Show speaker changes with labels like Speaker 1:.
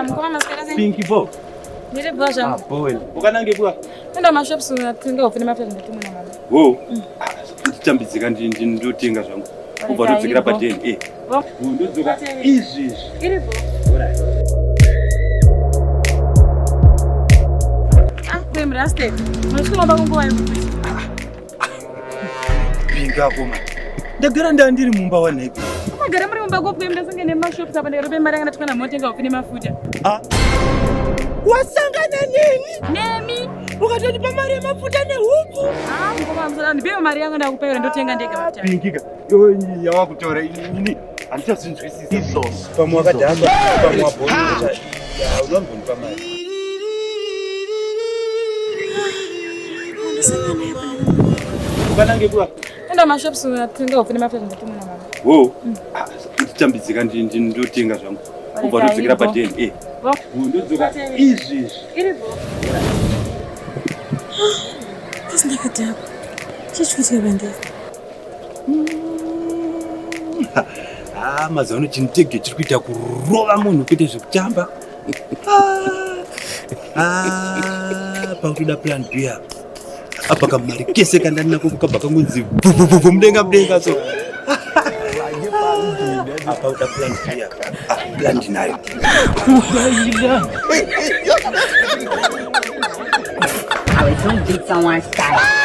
Speaker 1: Mkoma maskara zenyu.
Speaker 2: Pinky bo.
Speaker 1: Ndiri bwasha.
Speaker 2: Boy. Ukanange bwa.
Speaker 1: Enda mashops unatenga ufune mafuta ndatimwe na mama.
Speaker 2: Wo. Nditambidzika ndotenga zvangu. Kubva ndodzikira padeni. Ndodzoka izvi.
Speaker 1: Iripo. Rasta. Mashikoma bakungowa yupi.
Speaker 2: Pinga koma. Ndagara ndiri mumba wa nhepi.
Speaker 1: Magara muri mumba gopi mnasanga ne mashops apa ndikatope mari yanga ndatukana motenga ufune mafuta.
Speaker 2: Wasangana nini?
Speaker 1: Nemi.
Speaker 2: Ukatoti pa mari mafuta nehupu.
Speaker 1: Ngoma mzalani biyo mari yanga ndakupa ndotenga ndege mafuta.
Speaker 2: Pingika. Yawa kutora ini. Andichasinzwisisa. Pamwe akadhamba pamwe abhonga. Unambonipa mari. Ukanange bwa.
Speaker 1: Enda mashops unatenga ufune mafuta ndatimwe na mama.
Speaker 2: Wo. Nditambidzika ndotenga zvangu. Kubva ndodzikira padeni. Ndodzoka izvi.
Speaker 1: Iripo. Ndakadhaba. Chichikuitika pandeka.
Speaker 2: Mazano CHINDEGE chiri kuita kurova munhu kuite zvekutamba. Pakutoda plan B apa kamari kese kandanako kukabva kangunzi mudenga so. Apa uda plan B plan dinayo.
Speaker 3: I was so beat someone's style.